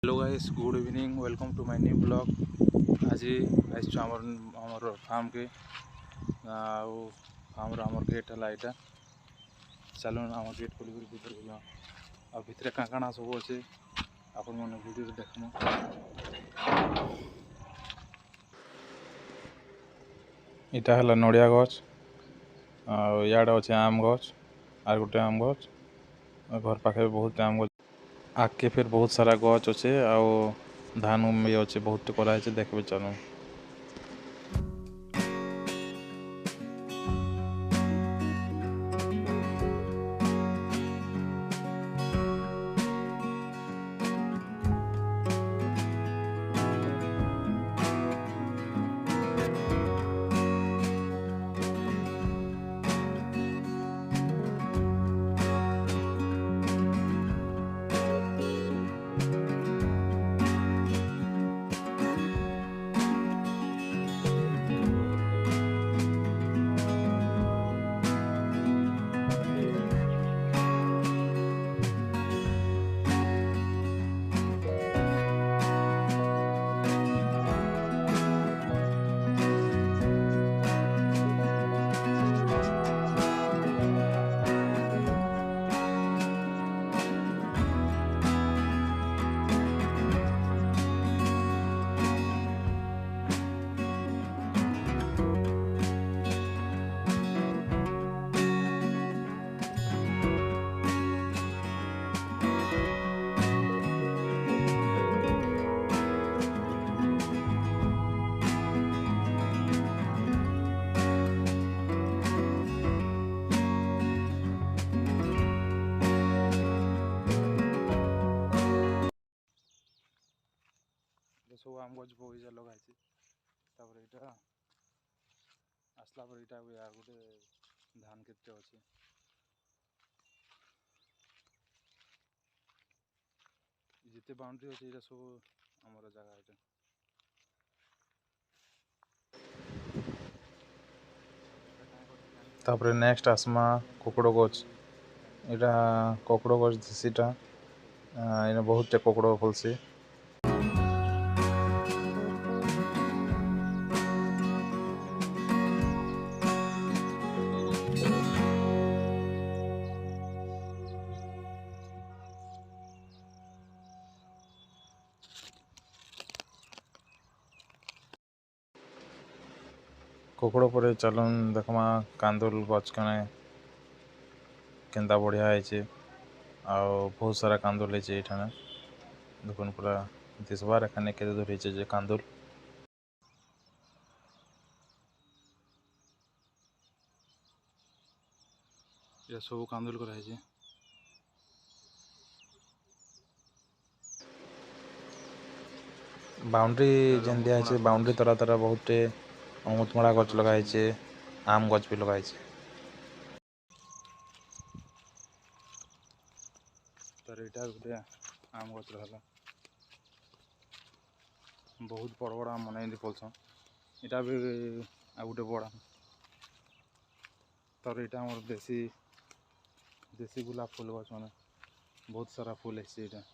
Hello guys, good evening, welcome to my new blog. आज आस आमर फार्म के फार्म आमर गेट है यहाँ। चलो आम गेट खोल भर बुला आ भितर क्या काଣା सब अच्छे आपण मैंने वीडियो देखम। इटा है नड़िया गछ आड़ अच्छे आम गछ आर गोटे आम गछ घर पाखे बहुत आम गछ आगे फिर बहुत सारा गछ अच्छे धान भी अच्छे बहुत कराई देखबे चलो। सब आम गज बगीचा लगाई यहाँ आसला पर यहाँ गोटे धान केते अच्छे जिते बाउंड्री अच्छे ये सब आमर जगह ये तापर नेक्स्ट आसमा कुकड़ गछ यहाँ कुकड़ गछ देसीटा इन बहुत कुकड़ फलसी। कुकड़ पर चलन देखमा कांदुल गछ कने केंता बढ़िया है बहुत सारा कांदुल है ये देखुन पूरा दिशबार एखाने केते दूर है कांदुल ये सब कांदुल कराई बाउंड्री जेन दिखाई बाउंड्री तरह तरह बहुत अमृतमड़ा गछ लगाई आम गछ भी लगाई तर यहाँ गोटे आम गछ रहा बहुत बड़ बड़ आम मन फलसन यहाँ भी आ गोटे बड़ आम तर यहाँ आम देसी देसी गुलाब फूल गछ मैंने बहुत सारा फूल है।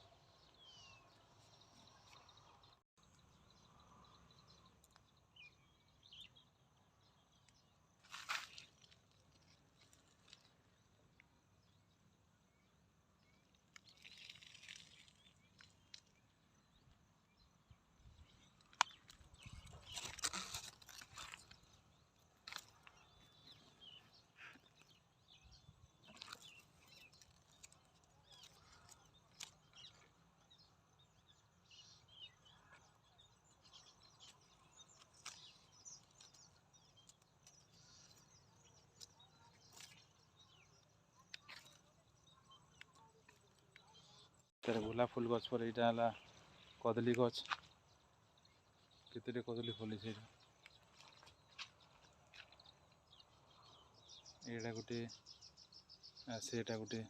तेरे गोलाप फूल गछ पर यहाँ कदली गछ केते कदली फली यहाँ गोटे सेटा गोटे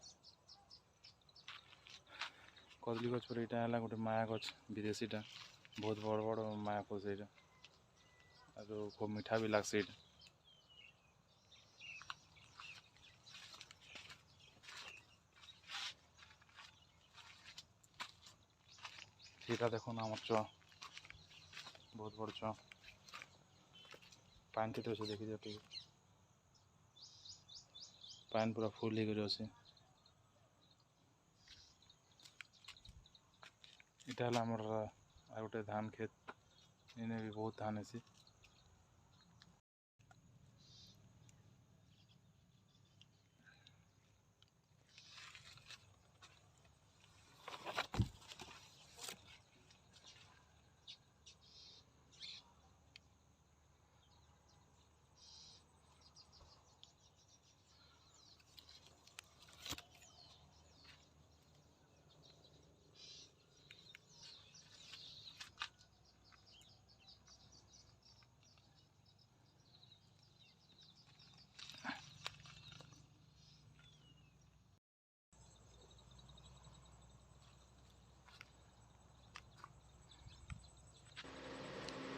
कदली गछ पर यहाँ है गोटे माया गछ विदेशीटा बहुत बड़ बड़ माया फल से खूब मीठा भी लगसे। ଏଇଟା ଦେଖୁନ ଆମର ଚ ବହୁତ ବଡ଼ ଚ ପାଣି କେତେ ଅଛେ ଦେଖିଦିଅ ଟିକେ ପାଣି ପୁରା ଫୁଲ୍ ହେଇକରି ଅଛେ। ଏଇଟା ହେଲା ଆମର ଆଉ ଗୋଟେ ଧାନ କ୍ଷେତ ଏନେ ବି ବହୁତ ଧାନ ହେସି।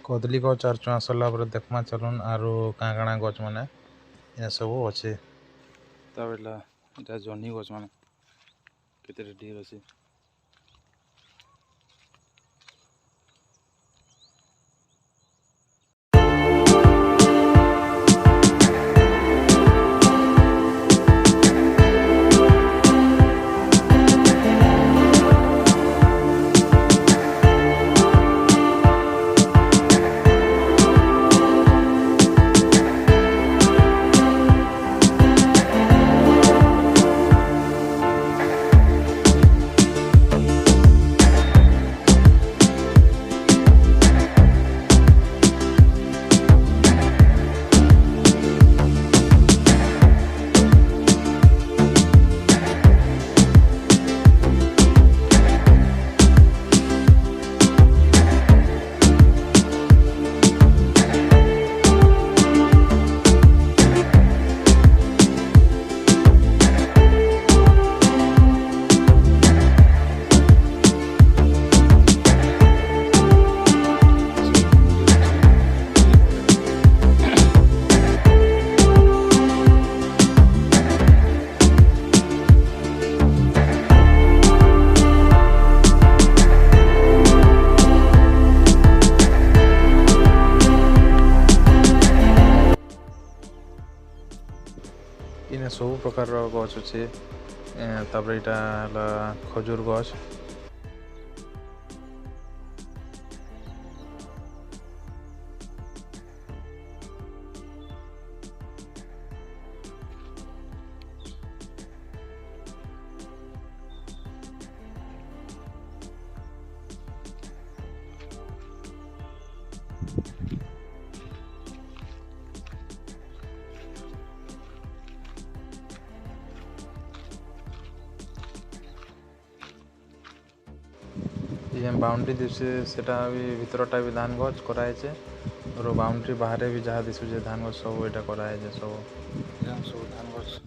କଦଳୀ ଗଛ ଆର୍ ଚୁଆଁ ସରିଲା ପରେ ଦେଖମା ଚାଲୁନ୍ ଆରୁ କାଣା କାଣା ଗଛ ମାନେ ଏ ସବୁ ଅଛେ। ତା ବେଲା ଏଇଟା ଜହ୍ନି ଗଛ ମାନେ କେତେଟା ଢେର ଅଛେ। ଇନେ ସବୁ ପ୍ରକାରର ଗଛ ଅଛେ। ତାପରେ ଏଇଟା ହେଲା ଖଜୁର ଗଛ। ଯେନ୍ ବାଉଣ୍ଡ୍ରି ଦିଶୁଛେ ସେଟା ବି ଭିତରଟା ବି ଧାନ ଗଛ କରାହେଇଛେ। ଆରୁ ବାଉଣ୍ଡ୍ରି ବାହାରେ ବି ଯାହା ଦିଶୁଛେ ଧାନ ଗଛ ସବୁ ଏଇଟା କରାହେଇଛେ ସବୁ ଧାନ ଗଛ।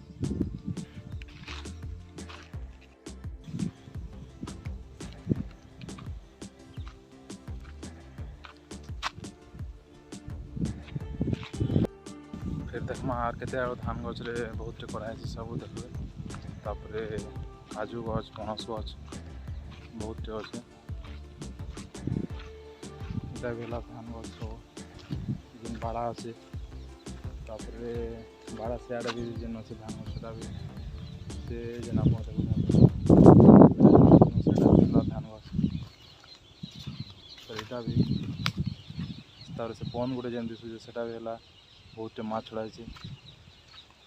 ଫେର୍ ଦେଖ୍ମା ଆର୍ କେତେ ଆଡ଼ୁ ଧାନ ଗଛରେ ବହୁତଟେ କରାହେଇଛି ସବୁ ଦେଖ୍ବେ। ତାପରେ କାଜୁ ଗଛ ପଣସ ଗଛ ବହୁତଟେ ଅଛେ। ଏଇଟା ବି ହେଲା ଧାନ ଗଛ ସବୁ ଯେନ୍ ବାଡ଼ା ଅଛେ। ତାପରେ ବାଡ଼ା ସିଆଡ଼େ ବି ଯେନ୍ ଅଛେ ଧାନ ଗଛ ସେଟା ବି ସେ ଯେନ୍ ଆପଣ ସେଟା ବି ହେଲା ଧାନ ଗଛ। ଏଇଟା ବି ତାପରେ ସେ ବନ୍ ଗୋଟେ ଯେନ୍ ଦିଶୁଛେ ସେଟା ବି ହେଲା ବହୁତଟେ ମାଛ ଛଡ଼ା ହେଇଛେ।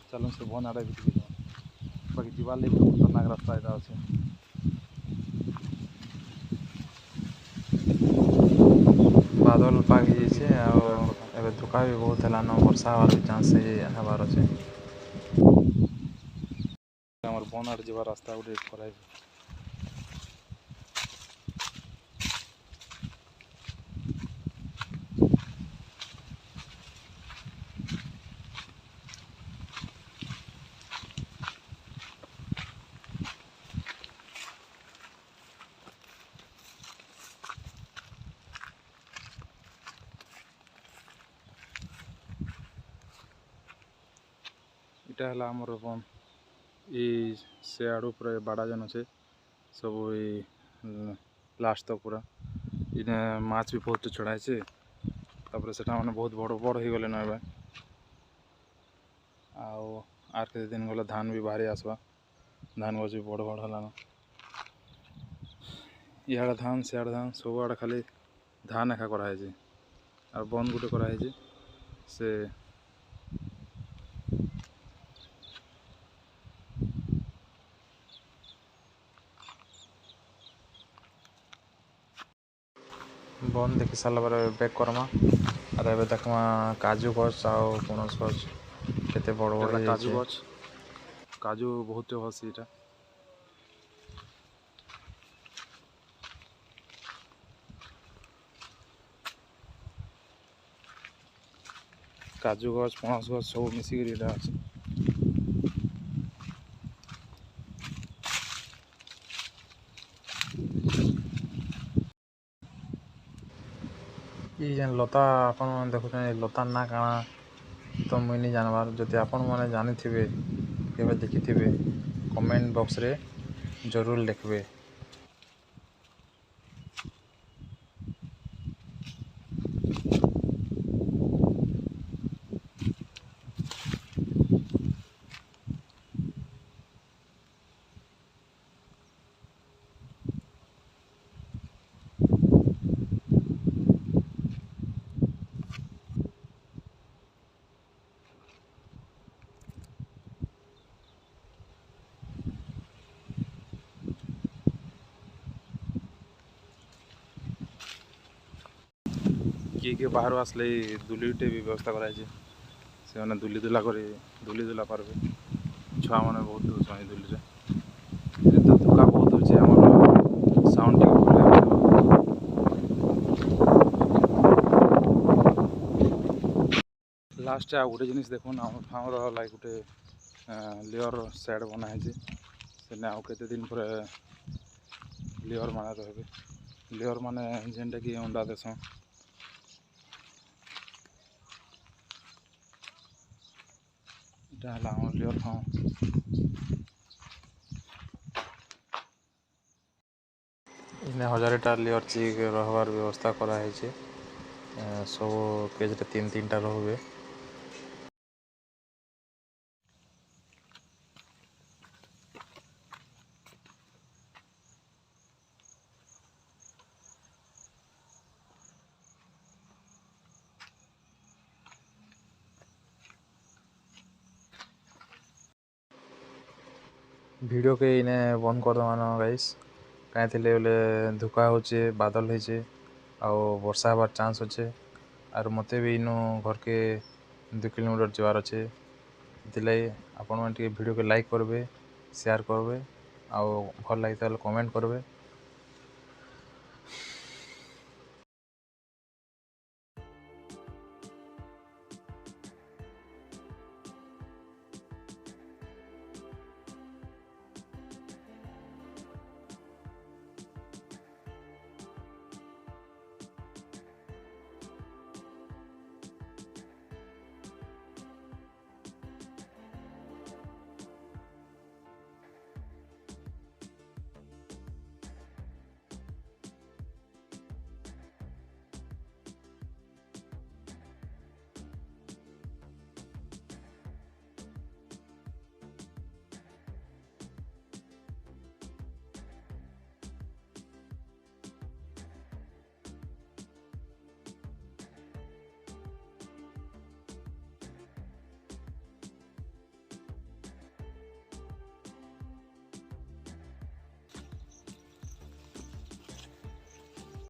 ଚାଲୁନ୍ ସେ ବନ୍ ଆଡ଼େ ବି ଟିକେ ଯିମା। ବାକି ଯିବାର୍ ଲାଗି ଖତରନାକ୍ ରାସ୍ତା ଏଇଟା ଅଛେ। ବାଦଲ ପାଗ ହେଇଯାଇଛେ ଆଉ ଏବେ ଧୁକା ବି ବହୁତ ହେଲାନ ବର୍ଷା ହବାର ବି ଚାନ୍ସ ହେବାର ଅଛେ। ଆମର ବନ୍ ଆଡ଼େ ଯିବାର ରାସ୍ତା ଗୋଟେ କରାହେଇଛି। ଇଟା ହେଲା ଆମର ବନ୍ ଇ ସେ ଆଡ଼ୁ ପୁରା ବାଡ଼ା ଯେନ୍ ଅଛେ ସବୁ ଇ ଲାଷ୍ଟ ତକ୍ ପୁରା ଇନେ ମାଛ ବି ବହୁତ ଛଡ଼ା ହେଇଛି। ତାପରେ ସେଟା ମାନେ ବହୁତ ବଡ଼ ବଡ଼ ହେଇଗଲେ ନ ଏବେ। ଆଉ ଆର୍ କେତେ ଦିନ ଗଲେ ଧାନ ବି ବାହାରି ଆସବା। ଧାନ ଗଛ ବି ବଡ଼ ବଡ଼ ହେଲାନ। ଇଆଡ଼େ ଧାନ ସିଆଡ଼େ ଧାନ ସବୁଆଡ଼େ ଖାଲି ଧାନ ଏକା କରାହେଇଛି। ଆଉ ବନ୍ଦ ଗୋଟେ କରାହେଇଛି ସେ ବନ୍ଦ ଦେଖି ସାରିଲା ପରେ ବ୍ୟାକ୍ କର୍ମା। ଆର୍ ଏବେ ଦେଖମା କାଜୁ ଗଛ ଆଉ ପଣସ ଗଛ କେତେ ବଡ଼ ବଡ଼ ହେଇଯାଇଛି। କାଜୁ ଗଛ କାଜୁ ବହୁତ ଭସି ଏଇଟା। କାଜୁ ଗଛ ପଣସ ଗଛ ସବୁ ମିଶିକିରି ଏଇଟା ଅଛି। ଇ ଯେନ୍ ଲତା ଆପଣମାନେ ଦେଖୁଛନ୍ତି ଲତାର ନାଁ କାଣା ତ ମୁଇଁ ନି ଜାଣିବାର୍। ଯଦି ଆପଣମାନେ ଜାଣିଥିବେ କେବେ ଦେଖିଥିବେ କମେଣ୍ଟ ବକ୍ସରେ ଜରୁର ଲେଖିବେ। କିଏ ବାହାରୁ ଆସିଲେ ଦୁଲିଟେ ବି ବ୍ୟବସ୍ଥା କରାଯାଇଛି। ସେମାନେ ଦୁଲା କରି ଦୁଲା ପାରବେ। ଛୁଆମାନେ ବହୁତ ଦେଉଛନ୍ତି ଦୁଲିରେ। ଏତେ ଧୁକା ବହୁତ ହେଉଛି ଆମର ସାଉଣ୍ଡ ଟିକେ ଲାଷ୍ଟରେ ଆଉ ଗୋଟେ ଜିନିଷ ଦେଖୁନ୍ ଆମର ଲାଇକ୍ ଗୋଟେ ଲେୟର୍ ସେଟ୍ ବନା ହେଇଛି। ସେନେ ଆଉ କେତେ ଦିନ ପରେ ଲେୟର୍ ମାନେ ରହିବେ। ଲେୟର୍ ମାନେ ଯେନ୍ଟାକି ଅଣ୍ଡା ଦେସନ୍। ଏଇଟା ହେଲା ଆମର ଲେୟର୍ ଫାର୍ମ। ଇନେ 1000ଟା ଲେୟର୍ ଚିକ୍ ରହିବାର ବ୍ୟବସ୍ଥା କରାହେଇଛି। ସବୁ କେଜ୍ରେ 3-3ଟା ରହିବେ। ଭିଡ଼ିଓ କେ ଇନେ ବନ୍ଦ କରିଦେବାନ ଗାଇସ୍। କାଇଁ ଥିଲେ ବୋଲେ ଧୁକା ହଉଛେ, ବାଦଲ ହେଇଛେ ଆଉ ବର୍ଷା ହେବାର ଚାନ୍ସ ଅଛେ। ଆରୁ ମୋତେ ବି ଇନୁ ଘରକେ 2 କିଲୋମିଟର ଯିବାର ଅଛେ। ସେଥିଲାଗି ଆପଣମାନେ ଟିକେ ଭିଡ଼ିଓକେ ଲାଇକ୍ କରିବେ, ସେୟାର କରିବେ ଆଉ ଭଲ ଲାଗିଥିଲେ କମେଣ୍ଟ କରିବେ।